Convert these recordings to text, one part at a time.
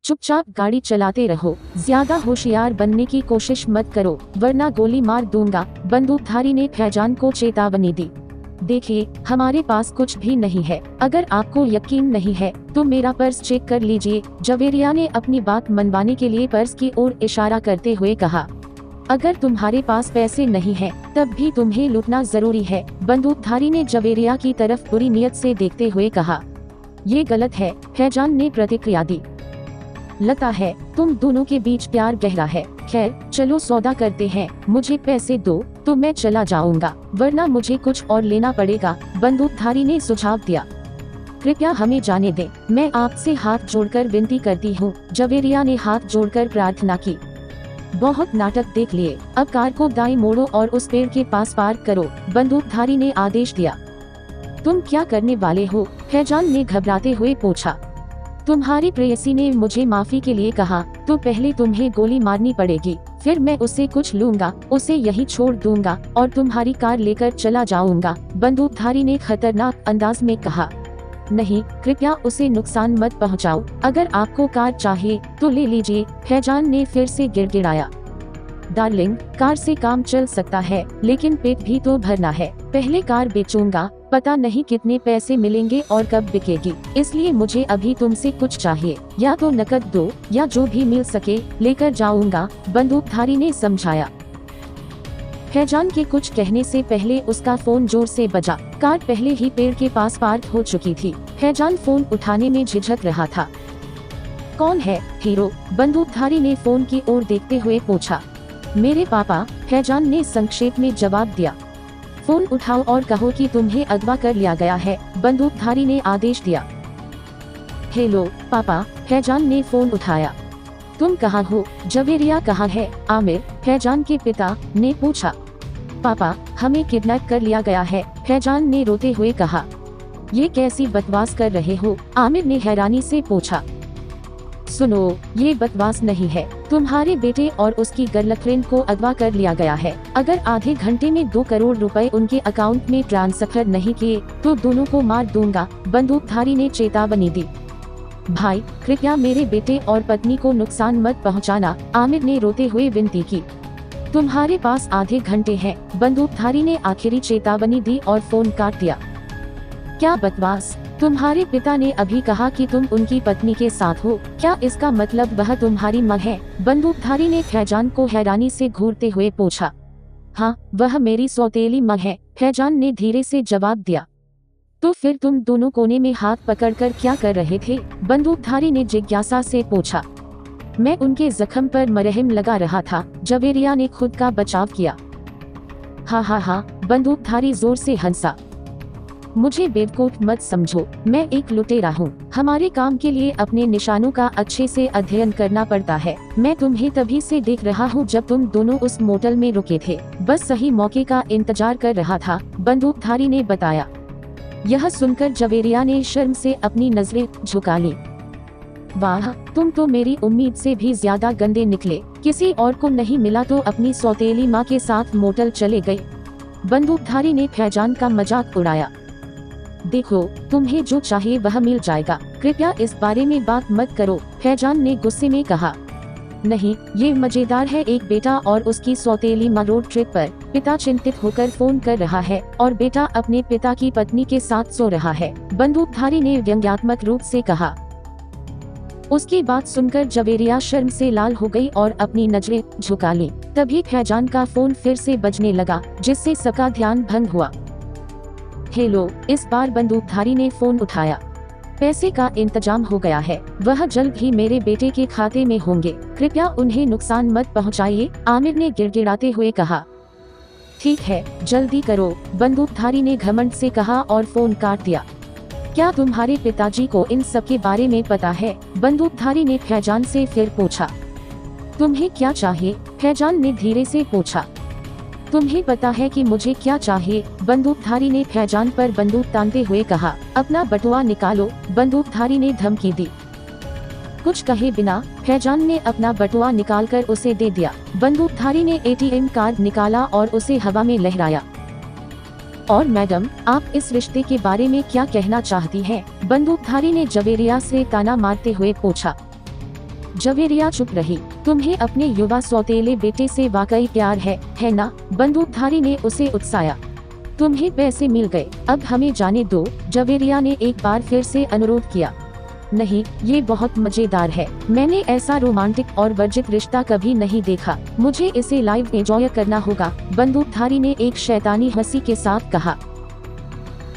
चुपचाप गाड़ी चलाते रहो, ज्यादा होशियार बनने की कोशिश मत करो वरना गोली मार दूंगा। बंदूकधारी ने फैजान को चेतावनी दी। देखिए, हमारे पास कुछ भी नहीं है, अगर आपको यकीन नहीं है तो मेरा पर्स चेक कर लीजिए। जवेरिया ने अपनी बात मनवाने के लिए पर्स की ओर इशारा करते हुए कहा, अगर तुम्हारे पास पैसे नहीं है तब भी तुम्हें लूटना जरूरी है। बंदूकधारी ने जवेरिया की तरफ बुरी नियत से देखते हुए कहा, ये गलत है। फैजान ने प्रतिक्रिया दी, लगता है तुम दोनों के बीच प्यार गहरा है। खैर चलो सौदा करते हैं, मुझे पैसे दो तो मैं चला जाऊंगा वरना मुझे कुछ और लेना पड़ेगा। बंदूकधारी ने सुझाव दिया, कृपया हमें जाने दें, मैं आपसे हाथ जोड़कर विनती करती हूँ। जवेरिया ने हाथ जोड़कर प्रार्थना की। बहुत नाटक देख लिए, अब कार को दाएं मोड़ो और उस पेड़ के पास पार्क करो। बंदूकधारी ने आदेश दिया। तुम क्या करने वाले हो? फैजान ने घबराते हुए पूछा। तुम्हारी प्रेयसी ने मुझे माफी के लिए कहा तो पहले तुम्हें गोली मारनी पड़ेगी, फिर मैं उसे कुछ लूंगा, उसे यहीं छोड़ दूंगा और तुम्हारी कार लेकर चला जाऊंगा। बंदूकधारी ने खतरनाक अंदाज में कहा, नहीं, कृपया उसे नुकसान मत पहुंचाओ, अगर आपको कार चाहिए तो ले लीजिए। फैजान ने फिर से गिड़गिड़ाया, डार्लिंग, कार से काम चल सकता है लेकिन पेट भी तो भरना है। पहले कार बेचूंगा, पता नहीं कितने पैसे मिलेंगे और कब बिकेगी, इसलिए मुझे अभी तुमसे कुछ चाहिए, या तो नकद दो या जो भी मिल सके लेकर जाऊंगा। बंदूकधारी ने समझाया। फैजान के कुछ कहने से पहले उसका फोन जोर से बजा। कार पहले ही पेड़ के पास पार्क हो चुकी थी। फैजान फोन उठाने में झिझक रहा था। कौन है हीरो? बंदूकधारी ने फोन की ओर देखते हुए पूछा। मेरे पापा, फैजान ने संक्षेप में जवाब दिया। फोन उठाओ और कहो कि तुम्हें अगवा कर लिया गया है। बंदूकधारी ने आदेश दिया। हेलो पापा, फैजान ने फोन उठाया। तुम कहाँ हो? जवेरिया कहाँ है? आमिर, फैजान के पिता, ने पूछा। पापा, हमें किडनैप कर लिया गया है, फैजान ने रोते हुए कहा। ये कैसी बकवास कर रहे हो? आमिर ने हैरानी से पूछा। सुनो, ये बकवास नहीं है, तुम्हारे बेटे और उसकी गर्लफ्रेंड को अगवा कर लिया गया है। अगर आधे घंटे में 2 करोड़ रुपए उनके अकाउंट में ट्रांसफर नहीं किए तो दोनों को मार दूंगा। बंदूकधारी ने चेतावनी दी। भाई, कृपया मेरे बेटे और पत्नी को नुकसान मत पहुंचाना, आमिर ने रोते हुए विनती की। तुम्हारे पास आधे घंटे हैं, बंदूकधारी ने आखिरी चेतावनी दी और फोन काट दिया। क्या बकवास? तुम्हारे पिता ने अभी कहा कि तुम उनकी पत्नी के साथ हो, क्या इसका मतलब वह तुम्हारी मां है? बंदूकधारी ने फैजान को हैरानी से घूरते हुए पूछा। हाँ, वह मेरी सौतेली मां है, फैजान ने धीरे से जवाब दिया। तो फिर तुम दोनों कोने में हाथ पकड़कर क्या कर रहे थे? बंदूकधारी ने जिज्ञासा से पूछा। मैं उनके जख्म पर मरहम लगा रहा था, जवेरिया ने खुद का बचाव किया। हा, बंदूकधारी जोर से हंसा। मुझे बेवकूफ मत समझो, मैं एक लुटेरा हूँ। हमारे काम के लिए अपने निशानों का अच्छे से अध्ययन करना पड़ता है। मैं तुम्हें तभी से देख रहा हूँ जब तुम दोनों उस मोटल में रुके थे, बस सही मौके का इंतजार कर रहा था, बंदूकधारी ने बताया। यह सुनकर जवेरिया ने शर्म से अपनी नजरें झुका ली। वाह, तुम तो मेरी उम्मीद से भी ज्यादा गंदे निकले। किसी और को नहीं मिला तो अपनी सौतेली माँ के साथ मोटल चले गए। बंदूकधारी ने फैजान का मजाक उड़ाया। देखो, तुम्हें जो चाहिए वह मिल जाएगा, कृपया इस बारे में बात मत करो, फैजान ने गुस्से में कहा। नहीं, ये मजेदार है। एक बेटा और उसकी सौतेली माँ रोड ट्रिप पर, पिता चिंतित होकर फोन कर रहा है और बेटा अपने पिता की पत्नी के साथ सो रहा है, बंदूकधारी ने व्यंग्यात्मक रूप से कहा। उसकी बात सुनकर जवेरिया शर्म से लाल हो गई और अपनी नजरें झुका ली। तभी फैजान का फोन फिर से बजने लगा, जिससे सबका ध्यान भंग हुआ। हेलो, इस बार बंदूकधारी ने फोन उठाया। पैसे का इंतजाम हो गया है, वह जल्द ही मेरे बेटे के खाते में होंगे, कृपया उन्हें नुकसान मत पहुंचाइए, आमिर ने गिड़गिड़ाते हुए कहा। ठीक है, जल्दी करो, बंदूकधारी ने घमंड से कहा और फोन काट दिया। क्या तुम्हारे पिताजी को इन सब के बारे में पता है? बंदूकधारी ने फैजान से फिर पूछा। तुम्हें क्या चाहिए? फैजान ने धीरे से पूछा। तुम्हें पता है कि मुझे क्या चाहिए? बंदूकधारी ने फैजान पर बंदूक तानते हुए कहा। अपना बटुआ निकालो, बंदूकधारी ने धमकी दी। कुछ कहे बिना फैजान ने अपना बटुआ निकालकर उसे दे दिया। बंदूकधारी ने एटीएम कार्ड निकाला और उसे हवा में लहराया। और मैडम, आप इस रिश्ते के बारे में क्या कहना चाहती हैं? बंदूकधारी ने जवेरिया से ताना मारते हुए पूछा। जवेरिया चुप रही। तुम्हें अपने युवा सौतेले बेटे से वाकई प्यार है ना? बंदूकधारी ने उसे उकसाया। तुम्हें पैसे मिल गए, अब हमें जाने दो, जवेरिया ने एक बार फिर से अनुरोध किया। नहीं, ये बहुत मजेदार है। मैंने ऐसा रोमांटिक और वर्जित रिश्ता कभी नहीं देखा। मुझे इसे लाइव एंजॉय करना होगा, बंदूकधारी ने एक शैतानी हंसी के साथ कहा।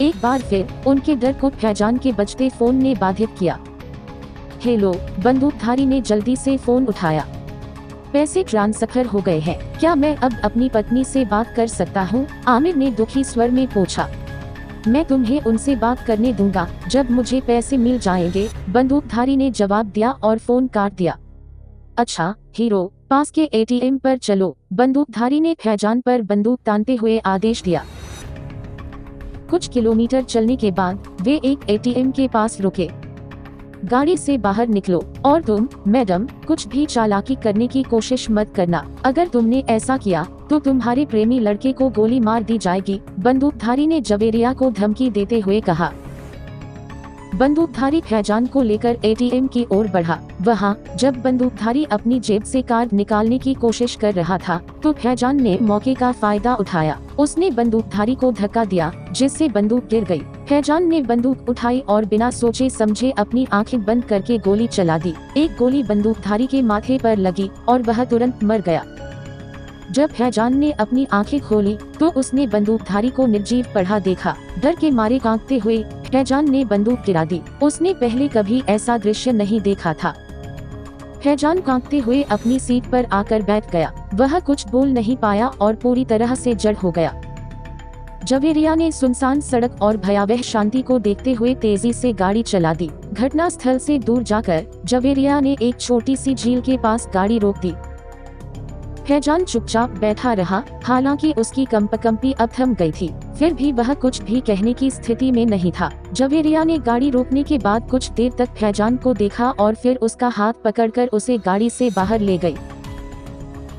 एक बार फिर उनके डर को फैजान के बजते फोन ने बाधित किया। हेलो, बंदूकधारी ने जल्दी से फोन उठाया। पैसे ट्रांसफर हो गए हैं, क्या मैं अब अपनी पत्नी से बात कर सकता हूँ? आमिर ने दुखी स्वर में पूछा। मैं तुम्हें उनसे बात करने दूंगा जब मुझे पैसे मिल जाएंगे, बंदूकधारी ने जवाब दिया और फोन काट दिया। अच्छा हीरो, पास के एटीएम पर चलो, बंदूकधारी ने फैजान पर बंदूक तानते हुए आदेश दिया। कुछ किलोमीटर चलने के बाद वे एक एटीएम के पास रुके। गाड़ी से बाहर निकलो और तुम मैडम कुछ भी चालाकी करने की कोशिश मत करना। अगर तुमने ऐसा किया तो तुम्हारे प्रेमी लड़के को गोली मार दी जाएगी, बंदूकधारी ने जवेरिया को धमकी देते हुए कहा। बंदूकधारी फैजान को लेकर एटीएम की ओर बढ़ा। वहां जब बंदूकधारी अपनी जेब से कार्ड निकालने की कोशिश कर रहा था तो फैजान ने मौके का फायदा उठाया। उसने बंदूकधारी को धक्का दिया जिससे बंदूक गिर गई। फैजान ने बंदूक उठाई और बिना सोचे समझे अपनी आंखें बंद करके गोली चला दी। एक गोली बंदूकधारी के माथे पर लगी और वह तुरंत मर गया। जब फैजान ने अपनी आंखें खोली तो उसने बंदूकधारी को निर्जीव पड़ा देखा। डर के मारे कांपते हुए फैजान ने बंदूक गिरा दी। उसने पहले कभी ऐसा दृश्य नहीं देखा था। फैजान कांपते हुए अपनी सीट पर आकर बैठ गया। वह कुछ बोल नहीं पाया और पूरी तरह से जड़ हो गया। जवेरिया ने सुनसान सड़क और भयावह शांति को देखते हुए तेजी से गाड़ी चला दी। घटना स्थल से दूर जाकर जवेरिया ने एक छोटी सी झील के पास गाड़ी रोक दी। फैजान चुपचाप बैठा रहा, हालांकि उसकी कंपकंपी अब थम गई थी। फिर भी वह कुछ भी कहने की स्थिति में नहीं था। जवेरिया ने गाड़ी रोकने के बाद कुछ देर तक फैजान को देखा और फिर उसका हाथ पकड़कर उसे गाड़ी से बाहर ले गई।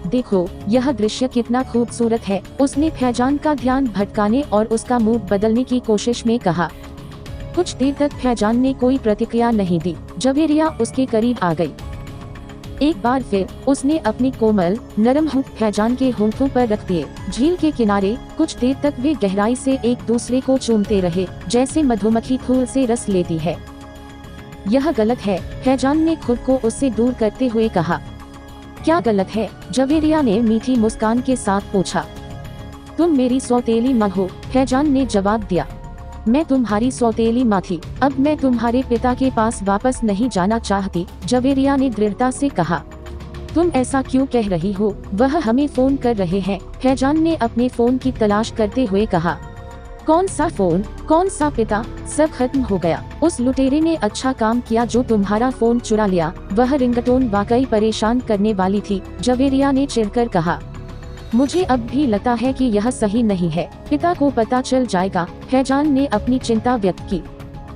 देखो, यह दृश्य कितना खूबसूरत है, उसने फैजान का ध्यान भटकाने और उसका मूड बदलने की कोशिश में कहा। कुछ देर तक फैजान ने कोई प्रतिक्रिया नहीं दी। जवेरिया उसके करीब आ गई। एक बार फिर उसने अपनी कोमल नरम होंठ फैजान के होंठों पर रख दिए। झील के किनारे कुछ देर तक वे गहराई से एक दूसरे को चूमते रहे, जैसे मधुमक्खी फूल से रस लेती है। यह गलत है, फैजान ने खुद को उससे दूर करते हुए कहा। क्या गलत है? जवेरिया ने मीठी मुस्कान के साथ पूछा। तुम मेरी सौतेली माँ हो, फैजान ने जवाब दिया। मैं तुम्हारी सौतेली माँ थी, अब मैं तुम्हारे पिता के पास वापस नहीं जाना चाहती, जवेरिया ने दृढ़ता से कहा। तुम ऐसा क्यों कह रही हो? वह हमें फोन कर रहे हैं, फैजान ने अपने फोन की तलाश करते हुए कहा। कौन सा फोन? कौन सा पिता? सब खत्म हो गया। उस लुटेरे ने अच्छा काम किया जो तुम्हारा फोन चुरा लिया। वह रिंगटोन वाकई परेशान करने वाली थी, जवेरिया ने चिढ़कर कहा। मुझे अब भी लगता है कि यह सही नहीं है, पिता को पता चल जाएगा, फैजान ने अपनी चिंता व्यक्त की।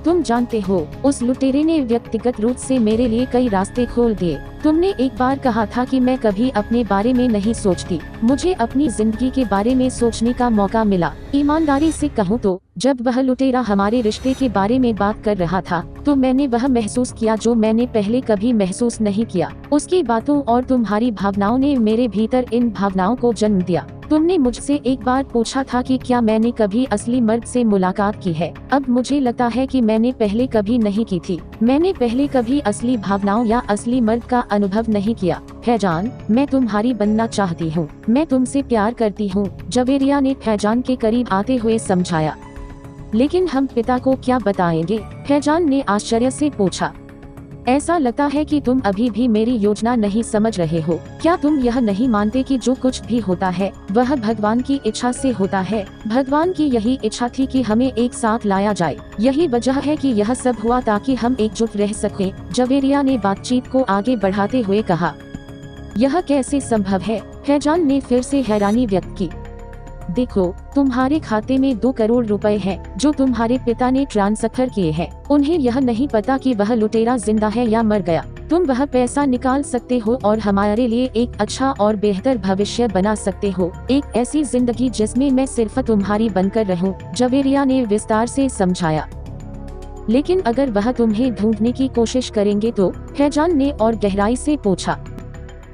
तुम जानते हो, उस लुटेरे ने व्यक्तिगत रूप से मेरे लिए कई रास्ते खोल दिए। तुमने एक बार कहा था कि मैं कभी अपने बारे में नहीं सोचती। मुझे अपनी जिंदगी के बारे में सोचने का मौका मिला। ईमानदारी से कहूँ तो जब वह लुटेरा हमारे रिश्ते के बारे में बात कर रहा था तो मैंने वह महसूस किया जो मैंने पहले कभी महसूस नहीं किया। उसकी बातों और तुम्हारी भावनाओं ने मेरे भीतर इन भावनाओं को जन्म दिया। तुमने मुझसे एक बार पूछा था कि क्या मैंने कभी असली मर्द से मुलाकात की है। अब मुझे लगता है कि मैंने पहले कभी नहीं की थी। मैंने पहले कभी असली भावनाओं या असली मर्द का अनुभव नहीं किया। फैजान, मैं तुम्हारी बनना चाहती हूँ, मैं तुमसे प्यार करती हूँ, जवेरिया ने फैजान के करीब आते हुए समझाया। लेकिन हम पिता को क्या बताएंगे? फैजान ने आश्चर्य से पूछा। ऐसा लगता है कि तुम अभी भी मेरी योजना नहीं समझ रहे हो। क्या तुम यह नहीं मानते कि जो कुछ भी होता है वह भगवान की इच्छा से होता है? भगवान की यही इच्छा थी कि हमें एक साथ लाया जाए। यही वजह है कि यह सब हुआ ताकि हम एकजुट रह सकें, जवेरिया ने बातचीत को आगे बढ़ाते हुए कहा। यह कैसे संभव है? फैजान ने फिर से हैरानी व्यक्त की। देखो, तुम्हारे खाते में 2 करोड़ रुपए हैं जो तुम्हारे पिता ने ट्रांसफर किए हैं। उन्हें यह नहीं पता कि वह लुटेरा जिंदा है या मर गया। तुम वह पैसा निकाल सकते हो और हमारे लिए एक अच्छा और बेहतर भविष्य बना सकते हो, एक ऐसी जिंदगी जिसमें मैं सिर्फ तुम्हारी बनकर रहूं, जवेरिया ने विस्तार से समझाया। लेकिन अगर वह तुम्हें ढूंढने की कोशिश करेंगे तो? फैजान ने और गहराई से पूछा।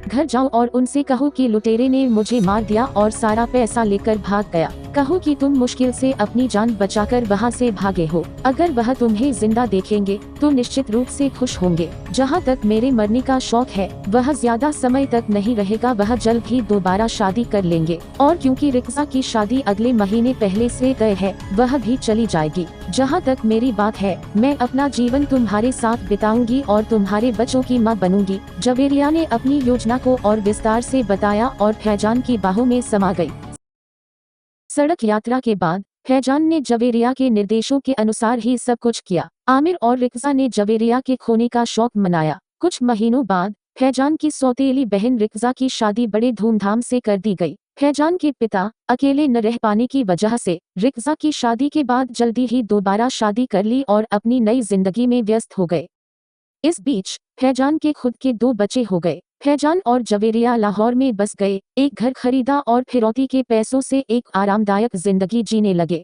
घर जाओ और उनसे कहो कि लुटेरे ने मुझे मार दिया और सारा पैसा लेकर भाग गया। कहो कि तुम मुश्किल से अपनी जान बचाकर वहाँ से भागे हो। अगर वह तुम्हें जिंदा देखेंगे तो निश्चित रूप से खुश होंगे। जहाँ तक मेरे मरने का शौक है, वह ज्यादा समय तक नहीं रहेगा, वह जल्द ही दोबारा शादी कर लेंगे। और क्योंकि रिक्सा की शादी अगले महीने पहले से तय है, वह भी चली जाएगी। जहाँ तक मेरी बात है, मैं अपना जीवन तुम्हारे साथ बिताऊंगी और तुम्हारे बच्चों की माँ बनूंगी। जवेरिया ने अपनी योजना को और विस्तार से बताया और फैजान की बाहों में समा गई। सड़क यात्रा के बाद फैजान ने जवेरिया के निर्देशों के अनुसार ही सब कुछ किया। आमिर और रिक्सा ने जवेरिया के खोने का शौक मनाया। कुछ महीनों बाद फैजान की सौतेली बहन रिक्सा की शादी बड़े धूमधाम से कर दी गई। फैजान के पिता अकेले न रह पाने की वजह से रिक्सा की शादी के बाद जल्दी ही दोबारा शादी कर ली और अपनी नई जिंदगी में व्यस्त हो गए। इस बीच फैजान के खुद के 2 बच्चे हो गए। फैजान और जवेरिया लाहौर में बस गए, एक घर खरीदा और फिरौती के पैसों से एक आरामदायक जिंदगी जीने लगे।